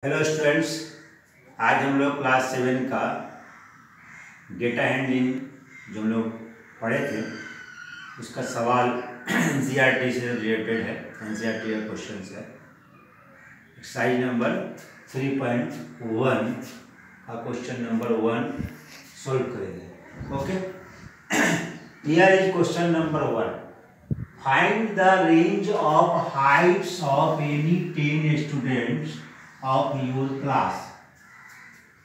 Hello students, आज हम लोग क्लास 7 का डेटा हैंडलिंग जो हम लोग पढ़े थे उसका सवाल एनसीईआरटी से रिलेटेड है। एनसीईआरटी का क्वेश्चन है। एक्सरसाइज नंबर 3.1 का क्वेश्चन नंबर 1 सॉल्व करेंगे। Okay, here is question number 1। Find the range of Heights of any 10 students of your class.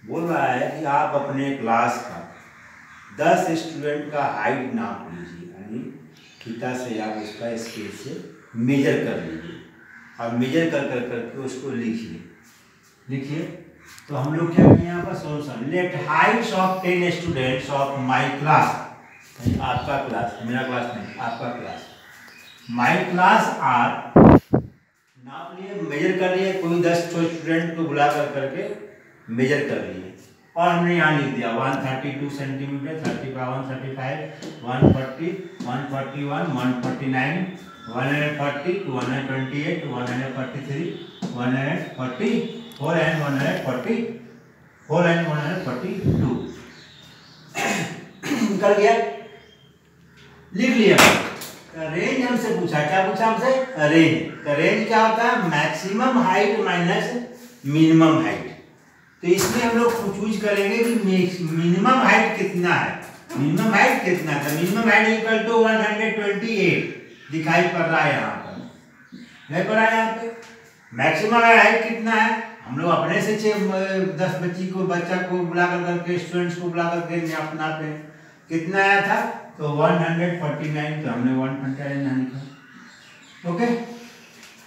बोल रहा है कि आप अपने क्लास का 10 स्टूडेंट का हाइट नाप लीजिए, यानी थीटा से आप उसका स्केल से मेजर कर लीजिए और मेजर कर करके उसको लिखिए। तो हम लोग क्या किए यहाँ पर solution. Let heights of 10 students of my class, आपका क्लास, मेरा क्लास नहीं, आपका क्लास, माई क्लास आर, नाप लिए, मेजर कर लिए, कोई 10 स्टूडेंट को बुला करके मेजर कर लिए और हमने यहाँ लिख दिया 132 सेंटीमीटर, 31, 35, 140, 141, 149, 140, 128, 143, 144 एंड 144 एंड 142 निकल गया, लिख लिया। रेंज हमसे पूछा, क्या पूछा हमसे? रेंज। रेंज क्या होता है? Maximum height minus minimum height. तो इसमें हम लोग चूज करेंगे कि मिनिमम हाइट कितना है। मिनिमम हाइट कितना था? मिनिमम हाइट इक्वल टू 128 दिखाई पड़ रहा है यहाँ पर, नहीं पड़ रहा है यहाँ पे। मैक्सिमम हाइट कितना है? हम लोग अपने से 10 बच्चा को बुला करके, स्टूडेंट्स को बुला करके नापे, कितना आया था? तो 149, तो हमने 149 लिखा। ओके,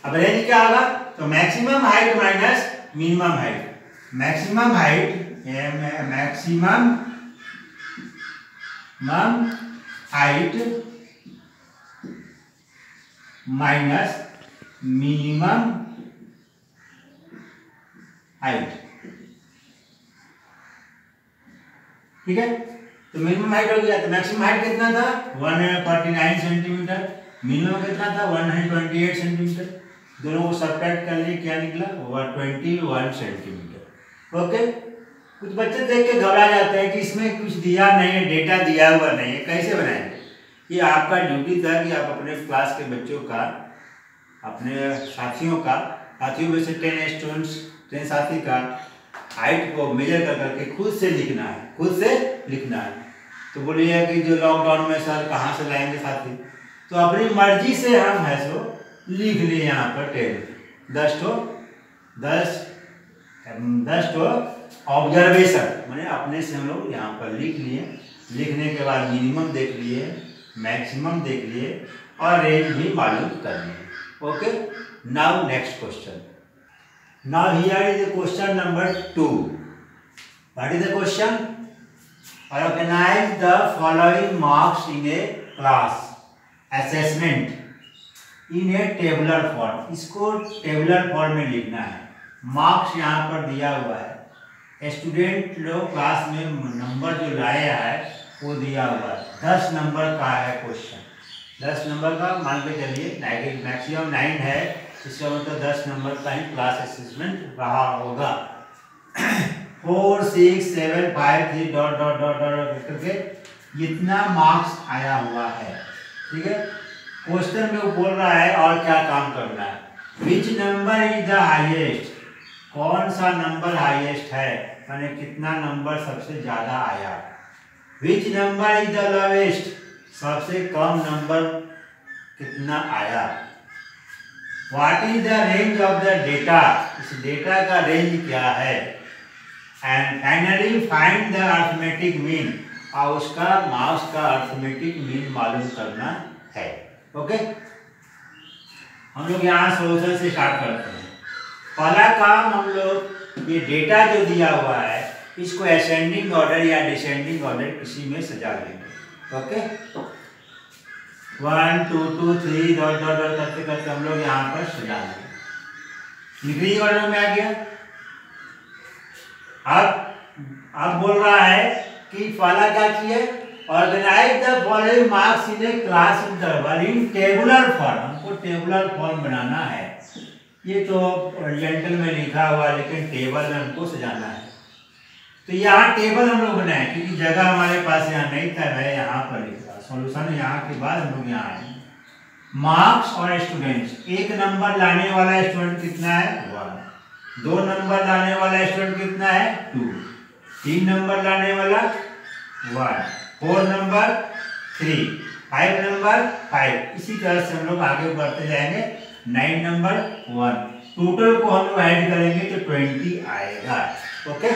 अब रेंज क्या होगा? तो maximum height minus minimum height. Maximum height minus minimum height, ठीक है। तो मिनिमम हाइट हो गया। तो मैक्सिमम हाइट कितना था? 149 सेंटीमीटर। मिनिमम कितना था? 128 सेंटीमीटर। दोनों को सब्ट्रैक्ट कर लिए, क्या निकला? 21 सेंटीमीटर। ओके, कुछ बच्चे देख के घबरा जाते हैं कि इसमें कुछ दिया नहीं है, डेटा दिया हुआ नहीं है, कैसे बनाएंगे? ये आपका ड्यूटी था कि आप अपने क्लास के बच्चों का, अपने साथियों में से 10 स्टूडेंट्स, 10 साथी का हाइट को मेजर करके खुद से लिखना है। तो बोलिए कि जो लॉकडाउन में सर कहाँ से लाएंगे साथी? तो अपनी मर्जी से हम है सो लिख लिए यहाँ पर 10 तो ऑब्जर्वेशन, मैंने अपने से हम लोग यहाँ पर लिख लिए। लिखने के बाद मिनिमम देख लिए, मैक्सिमम देख लिए और रेंज भी मालूम कर लिए। Okay, now next question. Now here is the question number 2. What is the question? Organize the following marks in a class assessment in a tabular form. इसको tabular form में लिखना है। मार्क्स यहाँ पर दिया हुआ है। स्टूडेंट लोग क्लास में नंबर जो लाया है वो दिया हुआ है। 10 नंबर का है क्वेश्चन। 10 नंबर का मान के चलिए, मैक्सिमम 9 है, इसका मतलब 10 नंबर का ही क्लास असेसमेंट रहा होगा। 4 6 7 5 3 डॉट डॉट डॉट डॉट करके इतना मार्क्स आया हुआ है, ठीक है। क्वेश्चन में वो बोल रहा है और क्या काम करना है। विच नंबर इज द हाईएस्ट, कौन सा नंबर हाईएस्ट है, माने कितना नंबर सबसे ज्यादा आया। विच नंबर इज द लोवेस्ट, सबसे कम नंबर कितना आया। What is the range of the data, इस डेटा का रेंज क्या है। And finally find the arithmetic mean, और उसका मार्क्स का अरिथमेटिक मीन मालूम करना है। ओके, हम लोग यहाँ सोल्यूशन से स्टार्ट करते हैं। पहला काम हम लोग ये डेटा जो दिया हुआ है इसको असेंडिंग ऑर्डर या डिसेंडिंग ऑर्डर किसी में सजा देंगे। ओके, 1 2 2 3 डॉट डॉट डॉट करते करते हम लोग यहाँ पर सजा देंगे। डिग्री ऑर्डर में आ गया। अब बोल रहा है कि पहला क्या किया, organize the following marks in a class interval in tabular form. हमको टेबुलर फॉर्म बनाना है। ये तो ओरिजेंटल में लिखा हुआ, लेकिन टेबल में हमको सजाना है। तो यहाँ टेबल हम लोग बनाए क्योंकि जगह हमारे पास यहाँ नहीं था, मैं यहाँ पर लिख रहा। सॉल्यूशन यहाँ के बाद हम लोग यहाँ आए। मार्क्स और स्टूडेंट्स, 1 नंबर लाने वाला स्टूडेंट कितना है 1, 2 नंबर लाने वाला स्टूडेंट कितना है 2, 3 नंबर लाने वाला 1, 4 नंबर 3, 5 नंबर 5। इसी तरह से हम लोग आगे बढ़ते जाएंगे। 9 नंबर 1। टोटल को हम लोग ऐड करेंगे तो 20 आएगा। ओके,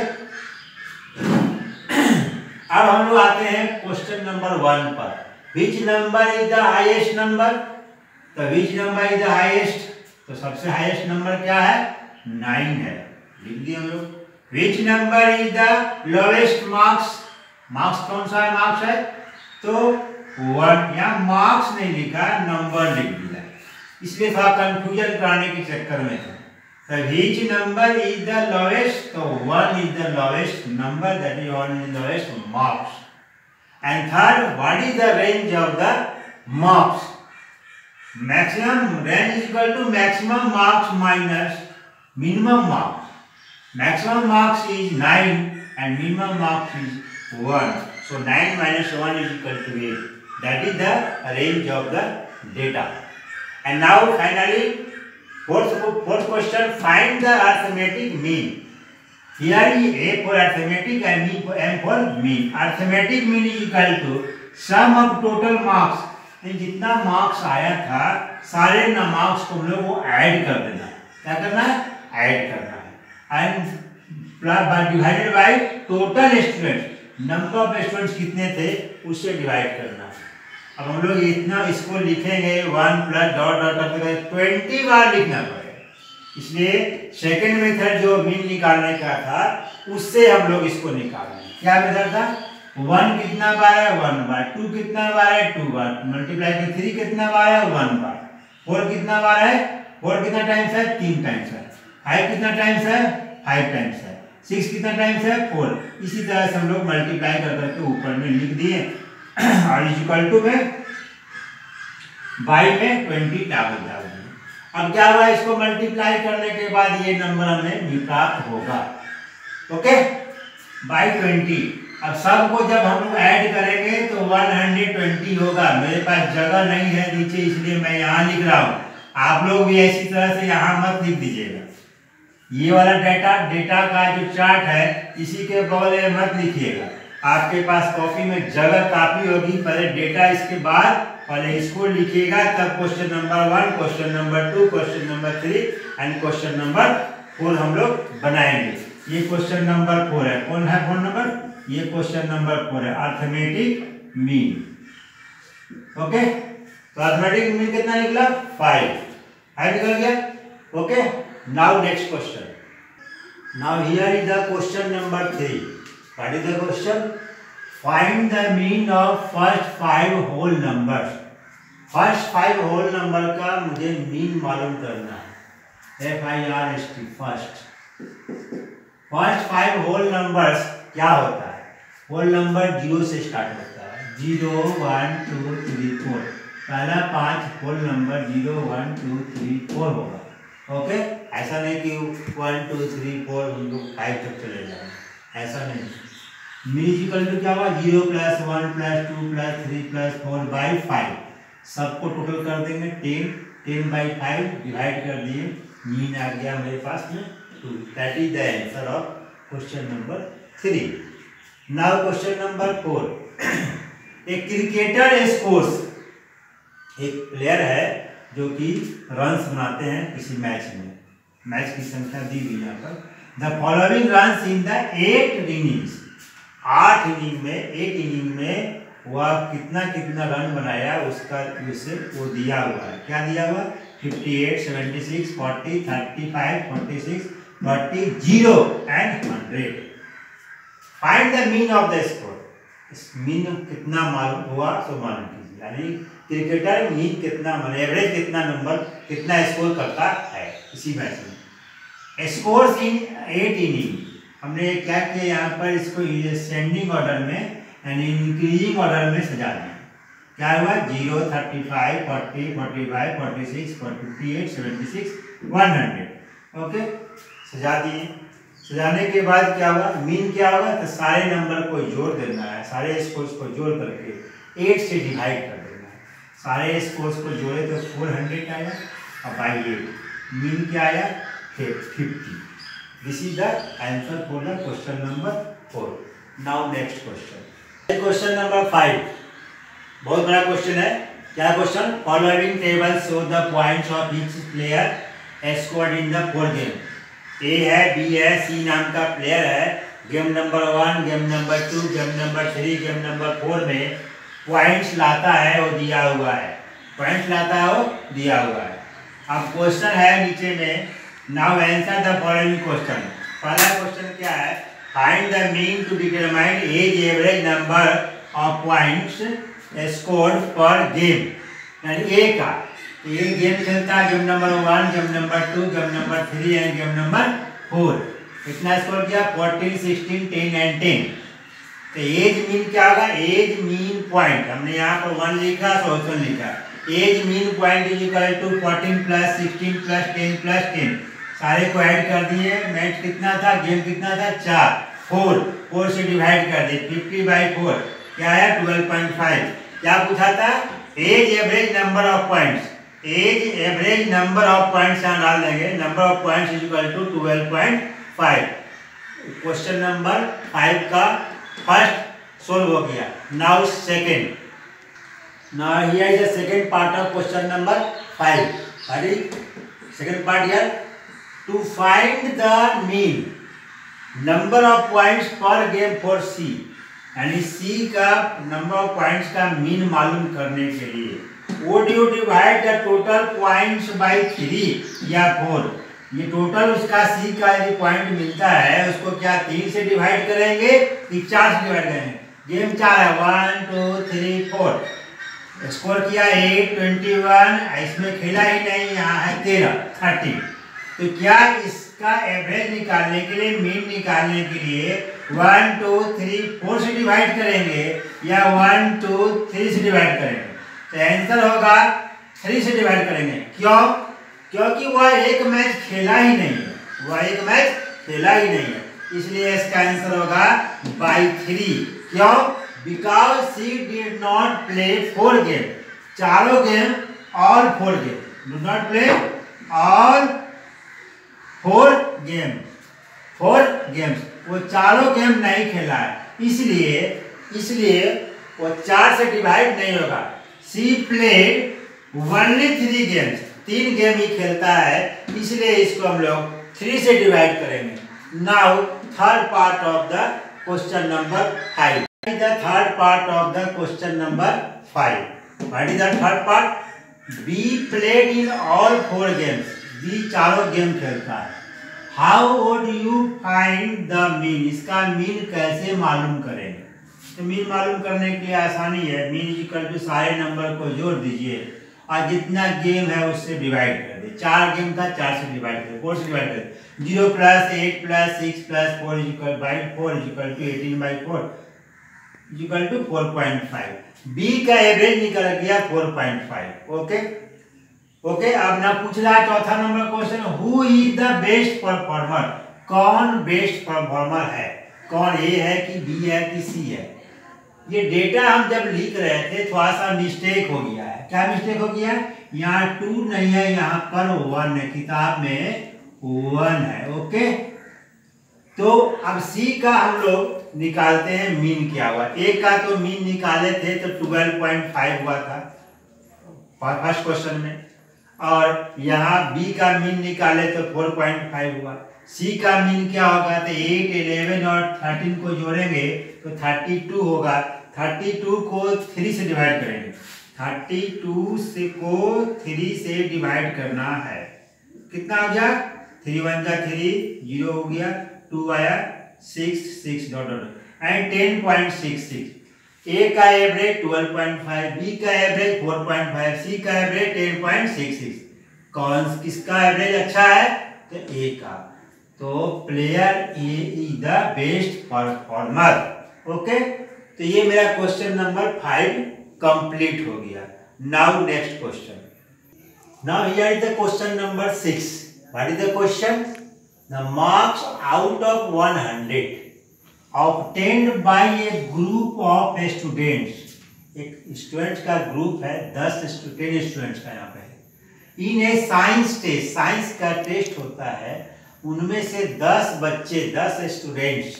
अब हम लोग आते हैं क्वेश्चन नंबर 1 पर। Which number is the highest number? तो which number is the highest, तो सबसे हाईएस्ट नंबर क्या है 9 है, लिख दिए हम लोग। विच number is the lowest marks? Marks कौन सा है, मार्क्स है तो 1। यहाँ मार्क्स नहीं लिखा, नंबर लिख दिया, इसलिए थोड़ा कंफ्यूजन कराने के चक्कर में था। तो which number is the lowest? तो 1 is the lowest number, that is 1 is the lowest marks. And third, what is the range of the marks? Maximum range is equal to maximum marks minus minimum marks. Maximum marks is 9 and minimum marks is 1. So 9 minus 1 is equal to 8. That is the range of the data. And now finally, fourth question, find the arithmetic mean. Here is A for arithmetic and M for mean. Arithmetic mean is equal to sum of total marks. जितना marks आया था सारे ना marks को हम लोग वो add कर देना है। क्या करना है, ऐड करना है। And divided by total students, number of students कितने थे उससे डिवाइड करना है। अब हम लोग इतना इसको लिखेंगे 1 प्लस डॉट डॉट करके 20 बार लिखना पड़ेगा, इसलिए सेकंड मेथड जो मीन निकालने का था उससे हम लोग इसको निकालेंगे। क्या मेथड था, 1 कितना बार है 1 बार, 2 कितना बार है 2 बार, मल्टीप्लाई कर 3 कितना बार है 1 बार, 4 कितना बार है 4 कितना टाइम्स है 3 टाइम्स है, 5 कितना टाइम्स है 5 टाइम्स है, 6 कितना टाइम्स है 4। इसी तरह से हम लोग मल्टीप्लाई कर करके ऊपर में लिख दिए और इक्वल टू में बाई में 20 डाल दिए। अब क्या हुआ, इसको मल्टीप्लाई करने के बाद ये नंबर हमें प्राप्त होगा। Okay, by 20। अब सबको जब हम लोग ऐड करेंगे तो 120 होगा। मेरे पास जगह नहीं है नीचे, इसलिए मैं यहाँ लिख रहा हूँ। आप लोग भी ऐसी तरह से यहाँ मत लिख दीजिएगा। ये वाला डेटा का जो चार्ट है इसी के बगल में मत लिखिएगा। आपके पास कॉपी में जगह काफी होगी, पहले डेटा इसके बाद पहले इसको लिखिएगा, तब question number 1, question number 2, question number 3 and question number 4 हम लोग बनाएंगे। ये क्वेश्चन नंबर 4 है, कौन है 4 नंबर, ये क्वेश्चन नंबर 4 है, अर्थमेटिक मीन। ओके, तो अर्थमेटिक मीन कितना निकला 5 निकल गया। Okay, now next question. Now here is the question number 3। What is the question, find the mean of first 5 whole numbers. First 5 whole number का मुझे mean मालूम करना है, FIRST first. First 5 whole numbers क्या होता है, होल नंबर 0 से start होता है, 0 1 2 3 4। पहला 5 होल नंबर 0 1 2 3 4 होगा। ओके, ऐसा नहीं कि 1 2 3 4 हम लोग 5 तक चले जाएंगे, ऐसा नहीं। म्यूजिकल टू क्या हुआ, 0 + 1 + 2 + 3 + 4 बाई 5। सबको टोटल कर देंगे 10, 10 बाई 5 डिवाइड कर दिए, मीन आ गया मेरे पास में 2। That is the answer of question number 3। Now question number 4। एक क्रिकेटर स्कोर्स, एक प्लेयर है जो कि रन्स बनाते हैं किसी मैच में, मैच की संख्या दी हुई यहाँ पर। The following runs in the 8 innings, 8 inning में, 8 इनिंग में वह कितना कितना रन बनाया उसका उससे वो दिया हुआ है। क्या दिया हुआ, 58 76 40 35 46 40 0 and 100। Find the mean of the score. इस मीन कितना मालूम हुआ सो मालूम कीजिए, यानी क्रिकेटर मीन कितना माने एवरेज कितना नंबर कितना स्कोर करता है इसी मैच में। स्कोर्स इन 8 इनिंग, हमने क्या किया यहाँ पर, इसको सेंडिंग ऑर्डर में यानी इंक्रीजिंग ऑर्डर में सजा दिया। क्या हुआ, 0 35 40 45 46 48 76 100। ओके, सजा दिए। सजाने के बाद क्या होगा, मीन क्या होगा, तो सारे नंबर को जोड़ देना है, सारे स्कोर्स को जोड़ करके 8 से डिवाइड कर देना है। सारे स्कोर्स को जोड़े तो 400 आया, और बाई 8 मीन क्या आया 50। This is the answer for the question number 4। Now next question, question number 5, बहुत बड़ा क्वेश्चन है। क्या question, following table show the points of each player scored in the 4 game. A है, बी है, C नाम का प्लेयर है। Game number 1, game number 2, game number 3, game number 4 में पॉइंट्स लाता है, वो दिया हुआ है। पॉइंट्स लाता है, वो दिया हुआ है। अब क्वेश्चन है नीचे में, now answer the following question. पहला क्वेश्चन क्या है, find the mean to determine A's average number of points scored per game. यानी ए का ये गेम खेलता है, game number 1, game number 2, game number 3 and game number 4। कितना स्कोर किया, 14, 16, 10 एंड 10। तो एज मीन क्या होगा, एज मीन पॉइंट, हमने यहाँ पर 1 लिखा, सोल्यूशन लिखा। A's mean point is equal to 14 plus 16 plus 10 plus 10। सारे को ऐड कर दिए, मैच कितना था, गेम कितना था 4, 4 से डिवाइड कर दिए, 50/4 क्या है 12.5। क्या पूछा था, A's average number of points. A's average number of points यहाँ डाल देंगे, number of points is equal to 12.5। Question number 5 का फर्स्ट सोल्व हो गया। Now second, now here is the second part of question number 5। अरे second part here, to find the mean number of points per game for C. यानी C का number of points का mean मालूम करने के लिए would you divide the total points by 3 या 4। ये टोटल उसका सी का जो पॉइंट मिलता है उसको क्या 3 से डिवाइड करेंगे कि 4 से डिवाइड करेंगे। गेम 4 है, 1 2 3 4, स्कोर किया 8, 21, इसमें खेला ही नहीं, यहाँ है 13, 30। तो क्या इसका एवरेज निकालने के लिए, मीन निकालने के लिए 1 2 3 4 से डिवाइड करेंगे या 1 2 3 से डिवाइड करेंगे। तो आंसर होगा 3 से डिवाइड करेंगे। क्यों, क्योंकि वह एक मैच खेला ही नहीं है, वह एक मैच खेला ही नहीं है, इसलिए इसका आंसर होगा बाई 3। क्यों, because C did not play 4 game, चारों game all 4 game, do not play all 4 game, 4 games, वो चारों गेम नहीं खेला है, इसलिए वो 4 से डिवाइड नहीं होगा। C played only 3 games, 3 game ही खेलता है, इसलिए इसको हम लोग 3 से डिवाइड करेंगे। Now third part of the question number 5। The third part of the question number 5। What is the third part, B played in all 4 games, B चारों गेम खेलता है। How would you find the mean, इसका mean कैसे मालूम करेंगे। तो mean मालूम करने के लिए आसानी है, मीन इक्वल टू सारे नंबर को जोड़ दीजिए और जितना गेम है उससे डिवाइड कर दे। 4 गेम था, 4 से डिवाइड कर, 4 से डिवाइड कर, 0 + 8 + 6 + 4 = 4 = 18/4 = 4.5। बी का एवरेज निकल गया 4.5। ओके, अब ना पूछ रहा है चौथा number question, who is the best performer, कौन बेस्ट परफॉर्मर है, कौन ए है कि बी है कि सी है। ये डेटा हम जब लिख रहे थे थोड़ा सा मिस्टेक हो गया है। क्या मिस्टेक हो गया, यहाँ 2 नहीं है, यहाँ पर 1 है, किताब में 1 है। ओके, तो अब सी का हम लोग निकालते हैं मीन क्या हुआ। ए का तो मीन निकाले थे तो 12.5 हुआ था फर्स्ट क्वेश्चन में, और यहाँ बी का मीन निकाले तो 4.5 हुआ। सी का मीन क्या होगा, तो 8, 11 और 13 को जोड़ेंगे तो 32 होगा। 32 को 3 से डिवाइड करेंगे, 32 से को 3 से डिवाइड करना है, कितना हो गया 3 × 1 = 3, 0 हो गया, 2 आया, 6 6 डॉट डॉट एंड 10.66। ए का एवरेज 12.5, बी का एवरेज 4.5, सी का एवरेज 10.66। कौन किसका एवरेज अच्छा है, तो ए का। तो player A is the best performer. Okay, तो ये मेरा क्वेश्चन नंबर 5 कंप्लीट हो गया। Now next question, now here is the question number 6। What is the question? The marks out of 100 obtained by A group of students, एक students का group है, 10 students का यहाँ पे है। इन ए साइंस टेस्ट, साइंस का टेस्ट होता है, उनमें से 10 बच्चे, 10 स्टूडेंट्स,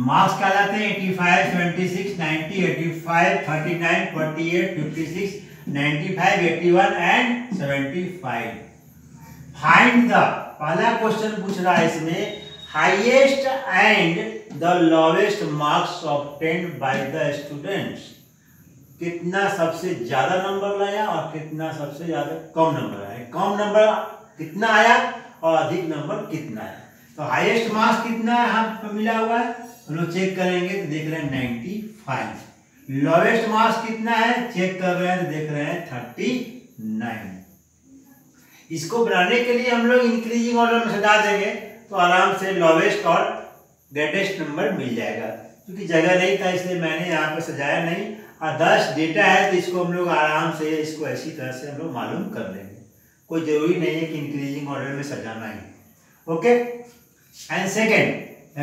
मार्क्स कहलाते हैं 85, 76, 90, 85, 39, 48, 56, 95, 81 एंड 75। फाइंड द, पहला क्वेश्चन पूछ रहा है इसमें, highest and the lowest marks obtained by the students, कितना सबसे ज्यादा नंबर लाया और कितना सबसे ज्यादा कम नंबर आया, कम नंबर कितना आया और अधिक नंबर कितना आया। तो हाईएस्ट मार्क्स कितना है हम मिला हुआ है, हम लोग चेक करेंगे तो देख रहे हैं 95। लोवेस्ट मार्क्स कितना है चेक कर रहे हैं तो देख रहे हैं 39। इसको बनाने के लिए हम लोग इंक्रीजिंग ऑर्डर में सजा देंगे तो आराम से लोवेस्ट और ग्रेटेस्ट नंबर मिल जाएगा। क्योंकि जगह नहीं था इसलिए मैंने यहाँ पे सजाया नहीं, और 10 डेटा है तो इसको हम लोग आराम से इसको ऐसी तरह से हम लोग मालूम कर लेंगे, कोई जरूरी नहीं है कि इंक्रीजिंग ऑर्डर में सजाना ही। Okay, and second,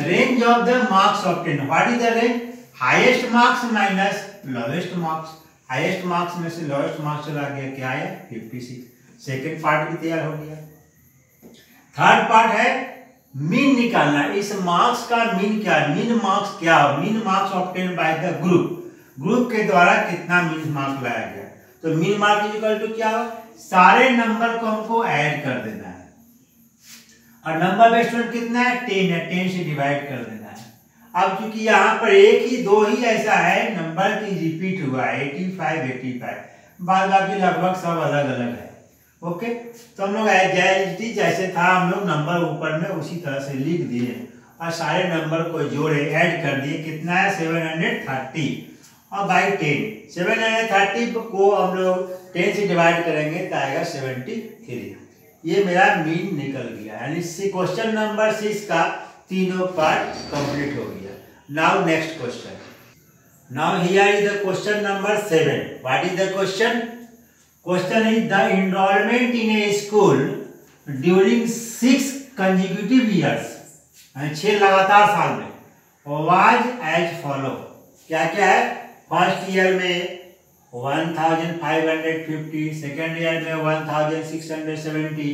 range of the marks obtained, what is the range? Highest marks minus lowest marks, highest marks में से लोवेस्ट मार्क्स चला गया, क्या आया 56। सेकेंड पार्ट भी तैयार हो गया। थर्ड पार्ट है मीन निकालना, इस मार्क्स का मीन क्या है, मीन मार्क्स क्या हो, mean marks obtained by the group, group के द्वारा कितना मीन मार्क्स लाया गया। तो मीन मार्क्स इक्वल टू क्या हो, सारे नंबर को हमको ऐड कर देना है, और नंबर ऑफ स्टूडेंट कितना है 10 है, 10 से डिवाइड कर देना है। अब क्योंकि यहाँ पर एक ही दो ही ऐसा है नंबर की रिपीट हुआ है 85, 85, बाद बाकी लगभग सब अलग अलग है। ओके, तो हम लोग जैसे था हम लोग नंबर ऊपर में उसी तरह से लिख दिए और सारे नंबर को जोड़े, ऐड कर दिए, कितना है 730 और बाई 10, 730 को हम लोग 10 से डिवाइड करेंगे तो आएगा 73। ये मेरा मीन निकल गया, यानी क्वेश्चन नंबर 6 का तीनों पार्ट कंप्लीट हो गया। Now next question, now here is the question number 7। What is the question? Question is the enrolment in A school during 6 consecutive years, 6 लगातार साल में, वाज एज फॉलो। क्या क्या है? फर्स्ट ईयर में 1550, सेकेंड ईयर में 1670,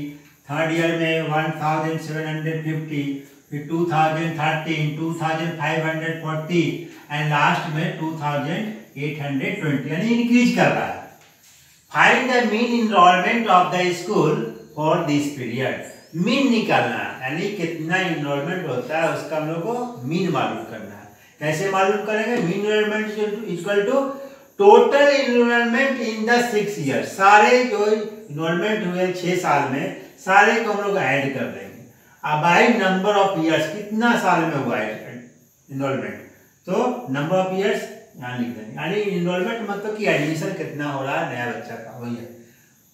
थर्ड ईयर में 1750, फिर 2013, 2540 एंड लास्ट में 2820, यानी इंक्रीज कर रहा है। Find the mean enrolment of the school for this period, mean निकालना है, यानी कितना इनरोलमेंट होता है उसका हम लोग को मीन मालूम करना है। कैसे मालूम करेंगे? Mean enrolment equal to total enrolment in the 6 year, सारे जो इनरोलमेंट हुए 6 साल में सारे को हम लोग ऐड कर देंगे। अब बाई नंबर ऑफ ईयर्स, कितना साल में हुआ है इनरोलमेंट, तो नंबर ऑफ ईयर्स यहाँ लिख देंगे, यानी इनरोलमेंट मतलब कि एडमिशन कितना हो रहा है नया बच्चा का, वही है।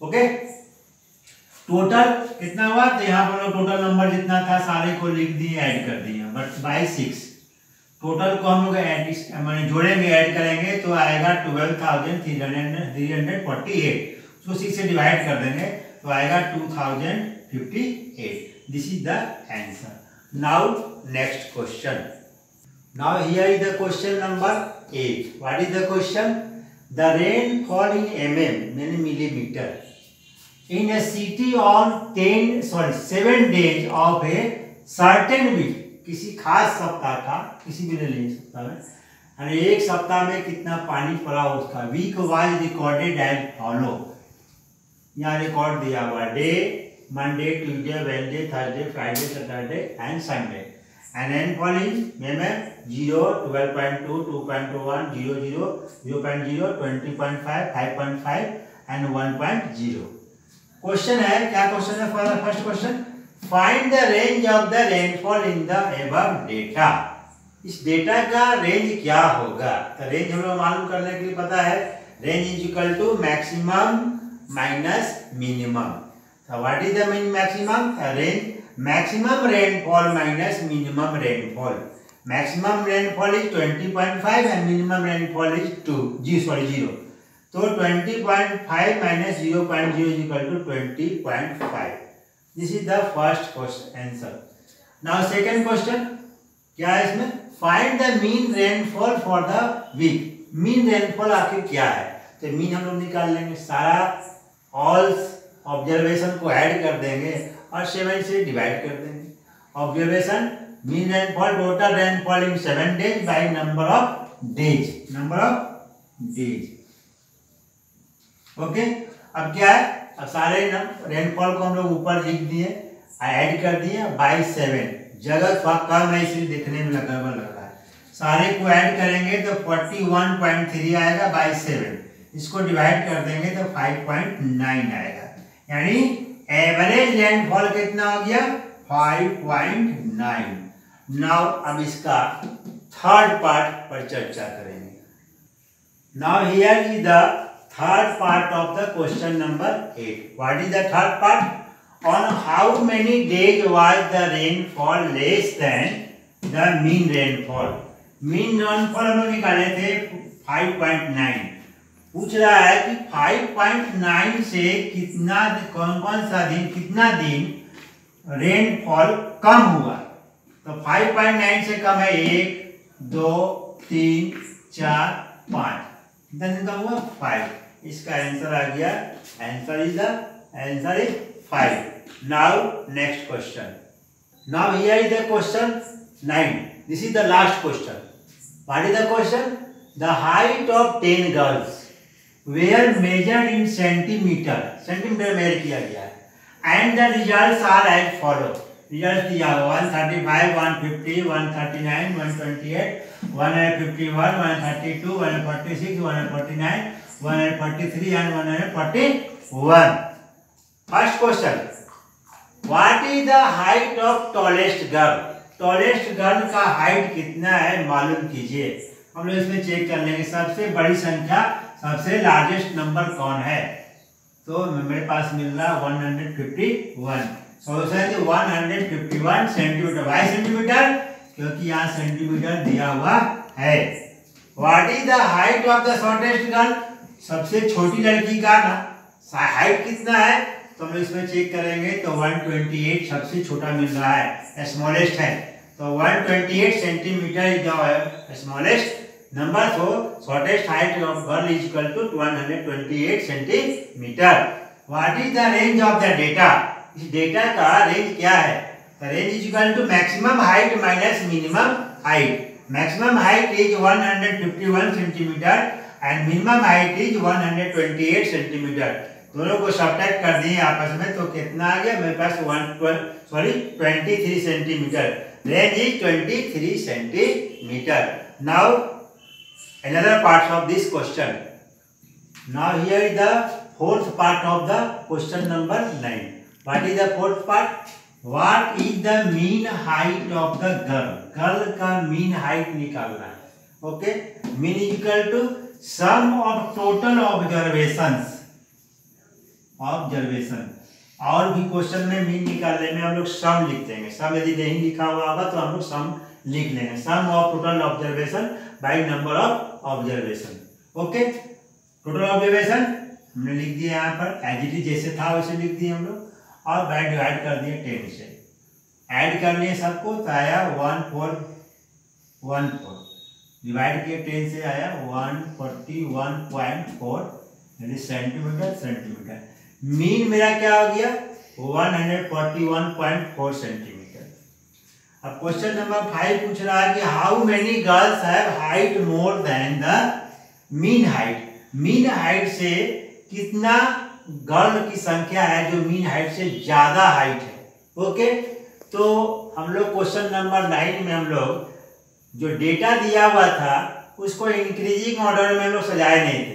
ओके, टोटल कितना हुआ तो यहाँ पर टोटल नंबर जितना था सारे को लिख दिए, ऐड कर दिए, बट बाई 6 टोटल को हम लोग मैंने जोड़ेंगे, ऐड करेंगे तो आएगा 12,348, उसको 6 से डिवाइड कर देंगे तो आएगा 2058। This is the answer. Now next question, now here is the question number 8। What is the question? The rainfall in mm, millimeter in a city on 7 days of a certain week, किसी खास सप्ताह का, किसी भी नहीं सप्ताह में, यानी एक सप्ताह में कितना पानी पड़ा उसका, week wise recorded as follow. यहाँ रिकॉर्ड दिया हुआ day, Monday, Tuesday, Wednesday, Thursday, Friday, Saturday and Sunday, and rainfall in mm 0, 12.2, 2.1, 0, 0.0, 20.5, 5.5 and 1.0। Question है, क्या क्वेश्चन है? First question, find the range of the rainfall in the above data. इस data का range क्या होगा? तो रेंज हम लोग मालूम करने के लिए पता है, range is equal to maximum minus minimum. तो what is the maximum? Range maximum rainfall minus minimum rainfall. Maximum rainfall is 20.5 and minimum rainfall is 0। तो 20.5 minus 0.0 is equal to 20.5। This is the first question answer. Now second question क्या है इसमें, find the mean rainfall for the week. Mean rainfall आखिर क्या है, तो mean हम लोग निकाल लेंगे, सारा ऑल ऑब्जर्वेशन को ऐड कर देंगे और 7 से डिवाइड कर देंगे। Observation mean rainfall total rainfall in 7 days bye number of days, number of days. Okay, अब क्या है, अब सारे रेनफॉल को हम लोग ऊपर लिख दिए, ऐड कर दिए बाय 7, जगह कम है इसलिए देखने में लग रहा है, सारे को ऐड करेंगे तो 41.3 आएगा बाय 7, इसको डिवाइड कर देंगे तो 5.9 आएगा, यानी एवरेज रेनफॉल कितना हो गया 5.9। नाउ अब इसका थर्ड पार्ट पर चर्चा करेंगे। Now here is the third part of the question number 8। What is the third part, on how many days was the rainfall less than the mean rainfall। mean rainfall हम लोग निकाले थे 5.9, पूछ रहा है कि 5.9 से कितना कौन कौन सा दिन कितना दिन रेनफॉल कम हुआ, तो 5.9 से कम है 1 2 3 4 5, कितना दिन कम हुआ 5, इसका आंसर आ गया, answer is 5। Now next question. Now here is the question 9. This is the last question. What is the question? The height of 10 girls were measured in centimeter. Centimeter measure किया गया है, and the results are as follow. Results दिया हुआ 135, 150, 139, 128, 151, 132, 146, 149, 143 and 141. First question. What is the height of tallest girl? Tallest girl का height कितना है मालूम कीजिए। हम लोग इसमें चेक कर लेंगे सबसे बड़ी संख्या, सबसे लार्जेस्ट नंबर कौन है, तो मेरे पास मिल रहा 151। सॉल्यूशन 151 सेंटीमीटर बाई सेंटीमीटर, क्योंकि यहाँ सेंटीमीटर दिया हुआ है। What is the height of the shortest girl, सबसे छोटी लड़की का ना हाइट कितना है, तो हम इसमें चेक करेंगे तो 128 सबसे छोटा मिल रहा है, स्मॉलेस्ट है, तो 128 centimetre is the smallest number, so shortest height of girl is equal to 128 centimetre. What is the range of the data, इस डेटा का रेंज क्या है, तो range is equal to maximum height minus minimum height. Maximum height is 151 centimetre and minimum height is 128 centimetre. दोनों को subtract कर दिए आपस में तो कितना आ गया मेरे पास 23 centimetre, range is 23 centimetre. Now another part of this question. Now here is the fourth part of the question number 9। What is the fourth part, what is the mean height of the girl, girl का mean height निकालना है। Okay, mean is equal to sum of total observations, और भी question में mean निकालने में हम लोग सम लिख देंगे, सम यदि नहीं लिखा हुआ होगा तो हम लोग सम लिख लेंगे, sum of total observation by number of observation. Okay, total observation हमने लिख दिया यहाँ पर एज इट इज जैसे था वैसे लिख दिए हम लोग, और बाय डिवाइड कर दिए 10 से, ऐड कर लिए सबको तो आया 1414, डिवाइड किए 10 से आया 141.4 यानी सेंटीमीटर। मीन मेरा क्या हो गया 141.4 सेंटीमीटर। अब क्वेश्चन नंबर 5 पूछ रहा है कि how many girls have height more than the mean height, mean height से कितना गर्ल की संख्या है जो मीन हाइट से ज्यादा हाइट है। ओके, तो हम लोग क्वेश्चन नंबर 9 में हम लोग जो डेटा दिया हुआ था उसको इंक्रीजिंग ऑर्डर में हम लोग सजाए नहीं थे,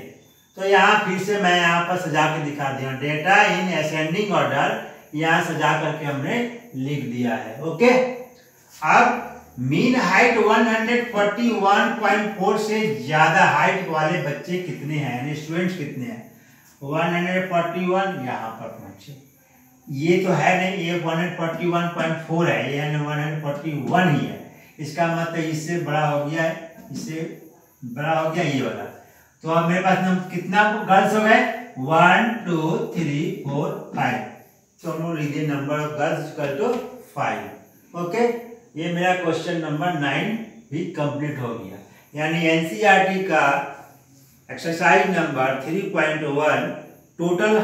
तो यहाँ फिर से मैं यहाँ पर सजा के दिखा दिया, डेटा इन असेंडिंग ऑर्डर यहाँ सजा करके हमने लिख दिया है। ओके, अब मीन हाइट 141.4 से ज्यादा हाइट वाले बच्चे कितने हैं, यानी स्टूडेंट्स कितने हैं, 141 यहाँ पर पहुंचे, ये तो है नहीं, ये 141.4 है, ये 141 ही है, इसका मतलब इससे बड़ा हो गया है, इससे बड़ा हो गया ये वाला। तो अब मेरे पास कितना गर्ल्स हो गए 1 2 3 4 5, तो हम लोग लिखिए number of girls equal to 5। Okay, ये मेरा क्वेश्चन नंबर 9 भी कंप्लीट हो गया। यानी एनसीईआरटी का एक्सरसाइज नंबर 3.1 टोटल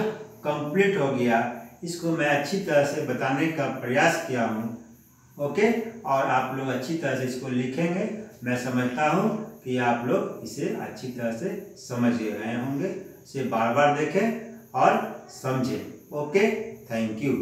कंप्लीट हो गया। इसको मैं अच्छी तरह से बताने का प्रयास किया हूँ। ओके, और आप लोग अच्छी तरह से इसको लिखेंगे। मैं समझता हूँ कि आप लोग इसे अच्छी तरह से समझ गए होंगे। इसे बार बार देखें और समझें। Okay, thank you.